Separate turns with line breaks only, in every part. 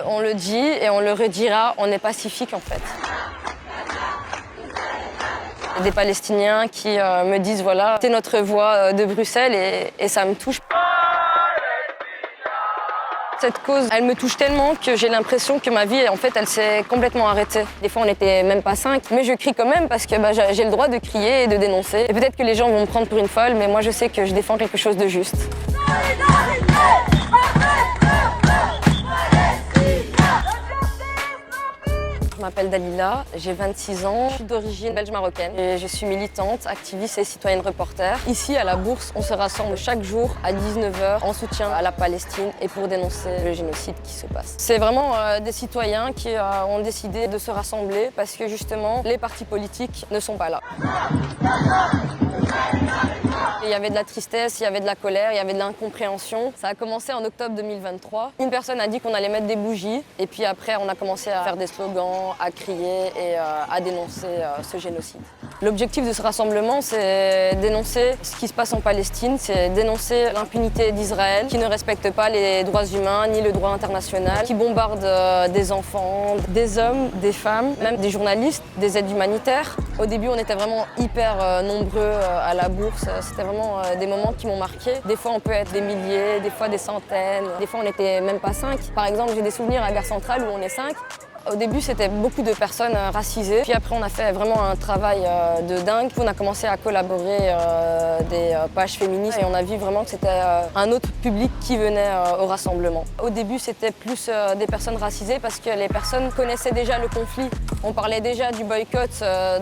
On le dit et on le redira, on est pacifique en fait. Des Palestiniens qui me disent voilà, c'est notre voix de Bruxelles et ça me touche. Cette cause, elle me touche tellement que j'ai l'impression que ma vie, en fait, elle s'est complètement arrêtée. Des fois, on n'était même pas 5, mais je crie quand même parce que j'ai le droit de crier et de dénoncer. Et peut-être que les gens vont me prendre pour une folle, mais moi, je sais que je défends quelque chose de juste. Je m'appelle Dalila, j'ai 26 ans, je suis d'origine belge-marocaine et je suis militante, activiste et citoyenne reporter. Ici, à la Bourse, on se rassemble chaque jour à 19h en soutien à la Palestine et pour dénoncer le génocide qui se passe. C'est vraiment des citoyens qui ont décidé de se rassembler parce que justement, les partis politiques ne sont pas là. Il y avait de la tristesse, il y avait de la colère, il y avait de l'incompréhension. Ça a commencé en octobre 2023. Une personne a dit qu'on allait mettre des bougies et puis après on a commencé à faire des slogans, à crier et à dénoncer ce génocide. L'objectif de ce rassemblement, c'est dénoncer ce qui se passe en Palestine, c'est dénoncer l'impunité d'Israël qui ne respecte pas les droits humains ni le droit international, qui bombarde des enfants, des hommes, des femmes, même des journalistes, des aides humanitaires. Au début, on était vraiment hyper nombreux à la Bourse. C'était vraiment des moments qui m'ont marqué. Des fois, on peut être des milliers, des fois des centaines. Des fois, on n'était même pas 5. Par exemple, j'ai des souvenirs à Gare Centrale où on est 5. Au début, c'était beaucoup de personnes racisées. Puis après, on a fait vraiment un travail de dingue. On a commencé à collaborer des pages féministes et on a vu vraiment que c'était un autre public qui venait au rassemblement. Au début, c'était plus des personnes racisées parce que les personnes connaissaient déjà le conflit. On parlait déjà du boycott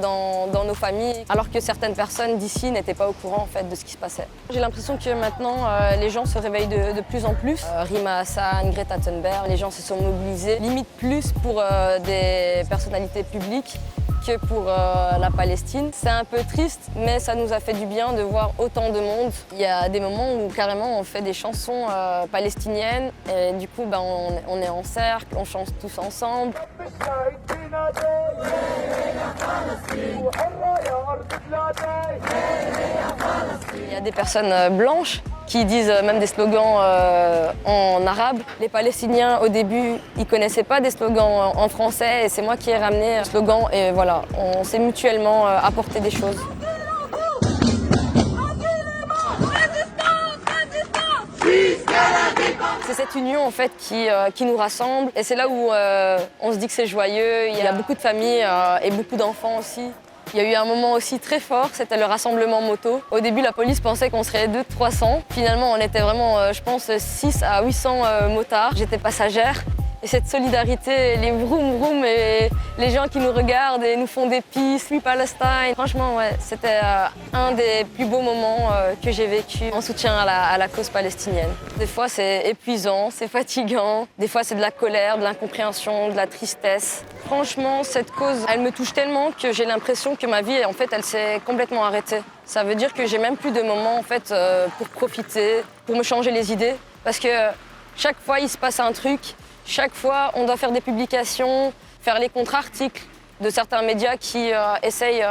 dans nos familles, alors que certaines personnes d'ici n'étaient pas au courant en fait, de ce qui se passait. J'ai l'impression que maintenant, les gens se réveillent de plus en plus. Rima Hassan, Greta Thunberg, les gens se sont mobilisés, limite plus pour des personnalités publiques que pour la Palestine. C'est un peu triste, mais ça nous a fait du bien de voir autant de monde. Il y a des moments où carrément on fait des chansons palestiniennes et du coup on est en cercle, on chante tous ensemble. Il y a des personnes blanches qui disent même des slogans en arabe. Les Palestiniens, au début, ils connaissaient pas des slogans en français et c'est moi qui ai ramené un slogan et voilà, on s'est mutuellement apporté des choses. C'est cette union en fait qui nous rassemble et c'est là où on se dit que c'est joyeux. Il y a beaucoup de familles et beaucoup d'enfants aussi. Il y a eu un moment aussi très fort, c'était le rassemblement moto. Au début, la police pensait qu'on serait 200-300. Finalement, on était vraiment, je pense, 600 à 800 motards. J'étais passagère. Et cette solidarité, les vroom vroom et les gens qui nous regardent et nous font des peace, Free Palestine. Franchement, ouais, c'était un des plus beaux moments que j'ai vécu en soutien à la cause palestinienne. Des fois, c'est épuisant, c'est fatigant. Des fois, c'est de la colère, de l'incompréhension, de la tristesse. Franchement, cette cause, elle me touche tellement que j'ai l'impression que ma vie, en fait, elle s'est complètement arrêtée. Ça veut dire que j'ai même plus de moments, en fait, pour profiter, pour me changer les idées. Parce que chaque fois, il se passe un truc. Chaque fois, on doit faire des publications, faire les contre-articles de certains médias qui essayent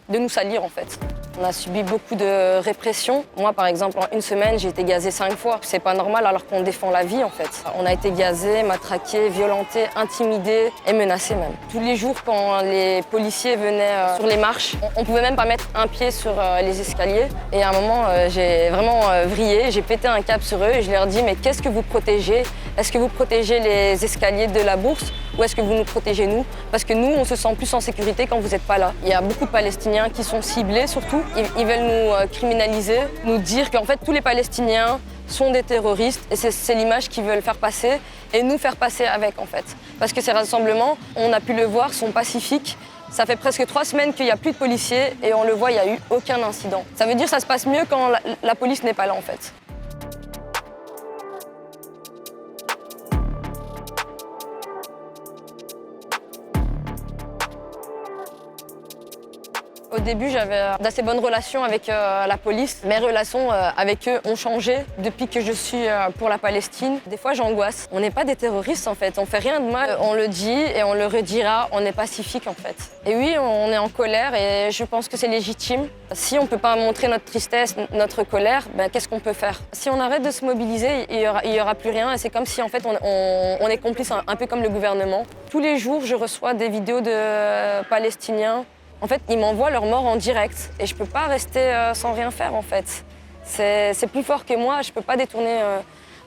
de nous salir en fait. On a subi beaucoup de répression. Moi, par exemple, en une semaine, j'ai été gazée 5 fois. C'est pas normal alors qu'on défend la vie en fait. On a été gazés, matraqués, violentés, intimidés et menacés même. Tous les jours, quand les policiers venaient sur les marches, on pouvait même pas mettre un pied sur les escaliers. Et à un moment, j'ai vraiment vrillé, j'ai pété un câble sur eux et je leur dis mais qu'est-ce que vous protégez? Est-ce que vous protégez les escaliers de la Bourse ou est-ce que vous nous protégez nous? Parce que nous, on se sent plus en sécurité quand vous n'êtes pas là. Il y a beaucoup de Palestiniens qui sont ciblés surtout. Ils veulent nous criminaliser, nous dire qu'en fait tous les Palestiniens sont des terroristes et c'est l'image qu'ils veulent faire passer et nous faire passer avec en fait. Parce que ces rassemblements, on a pu le voir, sont pacifiques. Ça fait presque 3 semaines qu'il n'y a plus de policiers et on le voit, il n'y a eu aucun incident. Ça veut dire que ça se passe mieux quand la police n'est pas là en fait. Au début, j'avais d'assez bonnes relations avec la police. Mes relations avec eux ont changé depuis que je suis pour la Palestine. Des fois, j'angoisse. On n'est pas des terroristes, en fait. On fait rien de mal. On le dit et on le redira. On est pacifique, en fait. Et oui, on est en colère et je pense que c'est légitime. Si on ne peut pas montrer notre tristesse, notre colère, ben, qu'est-ce qu'on peut faire? Si on arrête de se mobiliser, il y aura plus rien. Et c'est comme si, en fait, on est complice, un peu comme le gouvernement. Tous les jours, je reçois des vidéos de Palestiniens. En fait, ils m'envoient leur mort en direct et je ne peux pas rester sans rien faire, en fait. C'est plus fort que moi, je ne peux pas détourner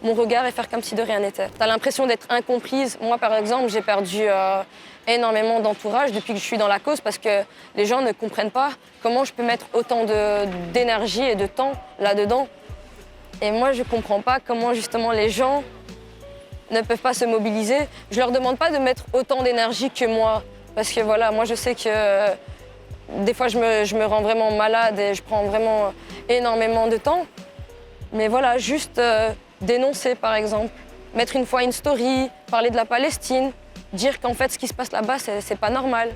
mon regard et faire comme si de rien n'était. Tu as l'impression d'être incomprise. Moi, par exemple, j'ai perdu énormément d'entourage depuis que je suis dans la cause parce que les gens ne comprennent pas comment je peux mettre autant d'énergie et de temps là-dedans. Et moi, je ne comprends pas comment, justement, les gens ne peuvent pas se mobiliser. Je ne leur demande pas de mettre autant d'énergie que moi parce que, voilà, moi, je sais que... des fois, je me rends vraiment malade et je prends vraiment énormément de temps. Mais voilà, juste dénoncer, par exemple. Mettre une fois une story, parler de la Palestine, dire qu'en fait, ce qui se passe là-bas, c'est pas normal.